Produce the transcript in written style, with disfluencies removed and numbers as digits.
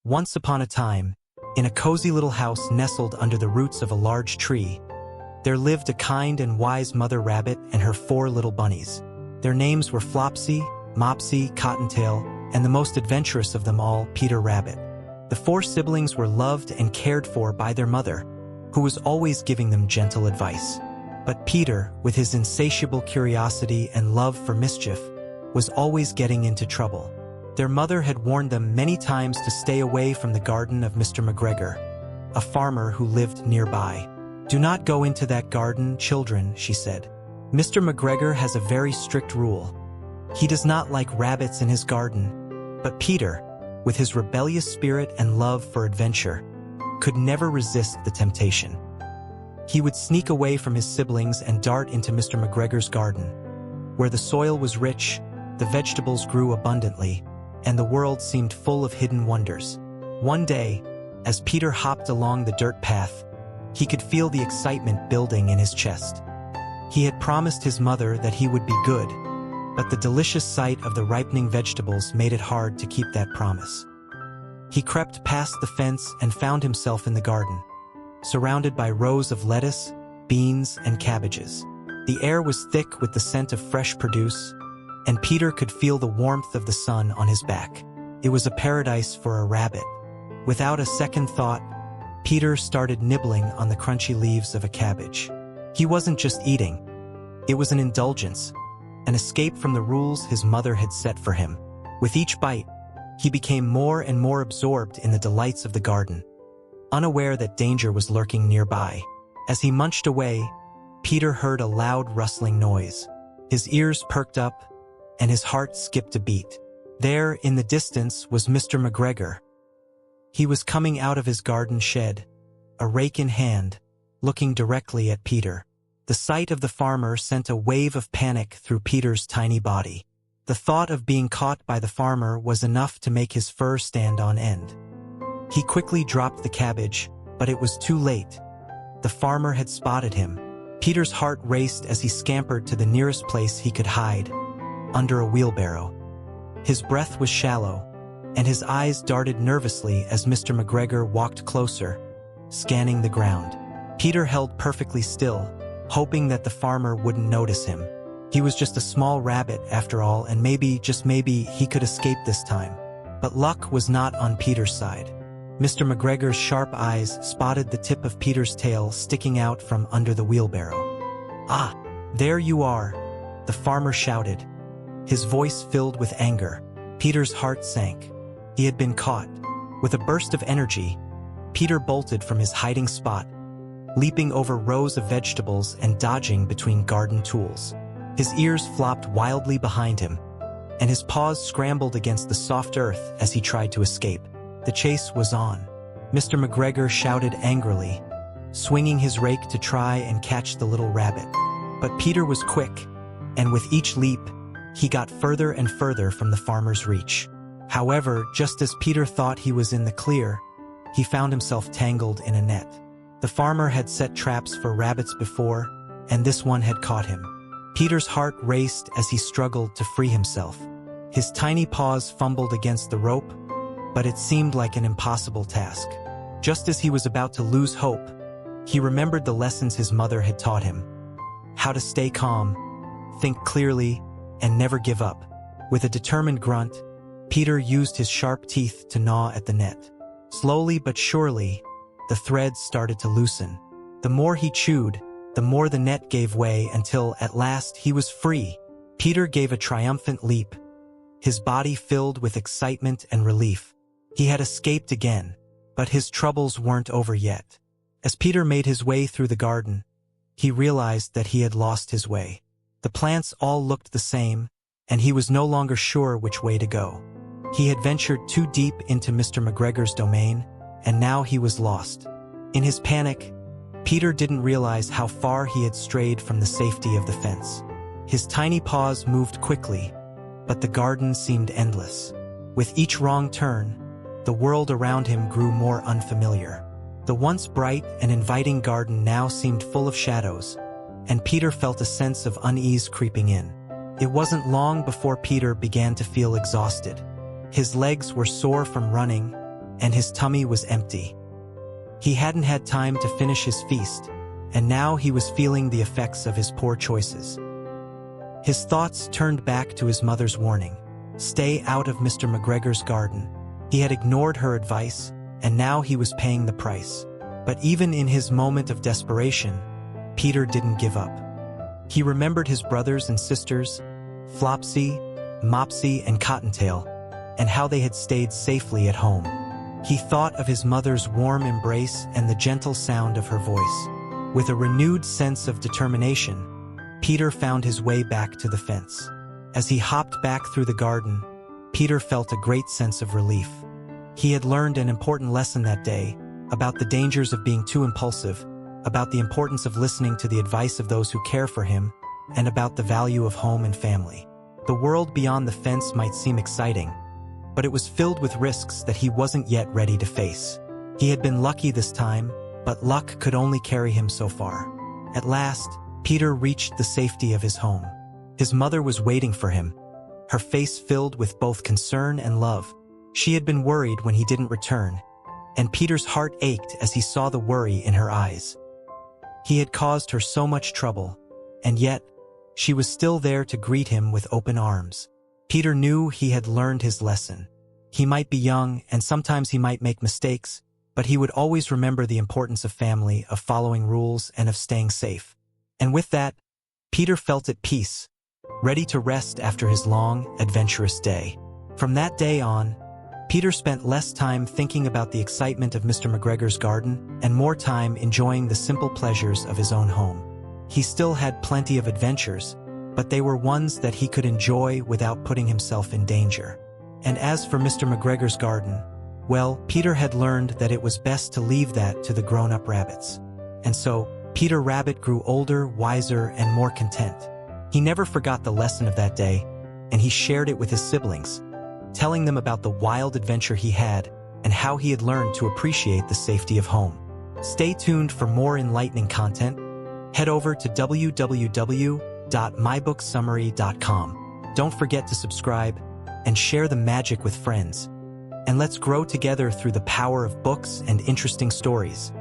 Once upon a time, in a cozy little house nestled under the roots of a large tree, there lived a kind and wise mother rabbit and her 4 little bunnies. Their names were Flopsy, Mopsy, Cottontail, and the most adventurous of them all, Peter Rabbit. The 4 siblings were loved and cared for by their mother, who was always giving them gentle advice. But Peter, with his insatiable curiosity and love for mischief, was always getting into trouble. Their mother had warned them many times to stay away from the garden of Mr. McGregor, a farmer who lived nearby. "Do not go into that garden, children," she said. "Mr. McGregor has a very strict rule. He does not like rabbits in his garden." But Peter, with his rebellious spirit and love for adventure, could never resist the temptation. He would sneak away from his siblings and dart into Mr. McGregor's garden, where the soil was rich, the vegetables grew abundantly, and the world seemed full of hidden wonders. One day, as Peter hopped along the dirt path, he could feel the excitement building in his chest. He had promised his mother that he would be good, but the delicious sight of the ripening vegetables made it hard to keep that promise. He crept past the fence and found himself in the garden, surrounded by rows of lettuce, beans, and cabbages. The air was thick with the scent of fresh produce, and Peter could feel the warmth of the sun on his back. It was a paradise for a rabbit. Without a second thought, Peter started nibbling on the crunchy leaves of a cabbage. He wasn't just eating. It was an indulgence, an escape from the rules his mother had set for him. With each bite, he became more and more absorbed in the delights of the garden, unaware that danger was lurking nearby. As he munched away, Peter heard a loud rustling noise. His ears perked up, and his heart skipped a beat. There, in the distance, was Mr. McGregor. He was coming out of his garden shed, a rake in hand, looking directly at Peter. The sight of the farmer sent a wave of panic through Peter's tiny body. The thought of being caught by the farmer was enough to make his fur stand on end. He quickly dropped the cabbage, but it was too late. The farmer had spotted him. Peter's heart raced as he scampered to the nearest place he could hide, under a wheelbarrow. His breath was shallow, and his eyes darted nervously as Mr. McGregor walked closer, scanning the ground. Peter held perfectly still, hoping that the farmer wouldn't notice him. He was just a small rabbit after all, and maybe, just maybe, he could escape this time. But luck was not on Peter's side. Mr. McGregor's sharp eyes spotted the tip of Peter's tail sticking out from under the wheelbarrow. "Ah, there you are," the farmer shouted, his voice filled with anger. Peter's heart sank. He had been caught. With a burst of energy, Peter bolted from his hiding spot, leaping over rows of vegetables and dodging between garden tools. His ears flopped wildly behind him, and his paws scrambled against the soft earth as he tried to escape. The chase was on. Mr. McGregor shouted angrily, swinging his rake to try and catch the little rabbit. But Peter was quick, and with each leap, he got further and further from the farmer's reach. However, just as Peter thought he was in the clear, he found himself tangled in a net. The farmer had set traps for rabbits before, and this one had caught him. Peter's heart raced as he struggled to free himself. His tiny paws fumbled against the rope, but it seemed like an impossible task. Just as he was about to lose hope, he remembered the lessons his mother had taught him. How to stay calm, think clearly, and never give up. With a determined grunt, Peter used his sharp teeth to gnaw at the net. Slowly but surely, the threads started to loosen. The more he chewed, the more the net gave way until, at last, he was free. Peter gave a triumphant leap, his body filled with excitement and relief. He had escaped again, but his troubles weren't over yet. As Peter made his way through the garden, he realized that he had lost his way. The plants all looked the same, and he was no longer sure which way to go. He had ventured too deep into Mr. McGregor's domain, and now he was lost. In his panic, Peter didn't realize how far he had strayed from the safety of the fence. His tiny paws moved quickly, but the garden seemed endless. With each wrong turn, the world around him grew more unfamiliar. The once bright and inviting garden now seemed full of shadows, and Peter felt a sense of unease creeping in. It wasn't long before Peter began to feel exhausted. His legs were sore from running, and his tummy was empty. He hadn't had time to finish his feast, and now he was feeling the effects of his poor choices. His thoughts turned back to his mother's warning. Stay out of Mr. McGregor's garden. He had ignored her advice, and now he was paying the price. But even in his moment of desperation, Peter didn't give up. He remembered his brothers and sisters, Flopsy, Mopsy, and Cottontail, and how they had stayed safely at home. He thought of his mother's warm embrace and the gentle sound of her voice. With a renewed sense of determination, Peter found his way back to the fence. As he hopped back through the garden, Peter felt a great sense of relief. He had learned an important lesson that day about the dangers of being too impulsive, about the importance of listening to the advice of those who care for him, and about the value of home and family. The world beyond the fence might seem exciting, but it was filled with risks that he wasn't yet ready to face. He had been lucky this time, but luck could only carry him so far. At last, Peter reached the safety of his home. His mother was waiting for him, her face filled with both concern and love. She had been worried when he didn't return, and Peter's heart ached as he saw the worry in her eyes. He had caused her so much trouble, and yet, she was still there to greet him with open arms. Peter knew he had learned his lesson. He might be young, and sometimes he might make mistakes, but he would always remember the importance of family, of following rules, and of staying safe. And with that, Peter felt at peace, ready to rest after his long, adventurous day. From that day on, Peter spent less time thinking about the excitement of Mr. McGregor's garden and more time enjoying the simple pleasures of his own home. He still had plenty of adventures, but they were ones that he could enjoy without putting himself in danger. And as for Mr. McGregor's garden, well, Peter had learned that it was best to leave that to the grown-up rabbits. And so, Peter Rabbit grew older, wiser, and more content. He never forgot the lesson of that day, and he shared it with his siblings, telling them about the wild adventure he had and how he had learned to appreciate the safety of home. Stay tuned for more enlightening content. Head over to www.mybooksummary.com. Don't forget to subscribe and share the magic with friends. And let's grow together through the power of books and interesting stories.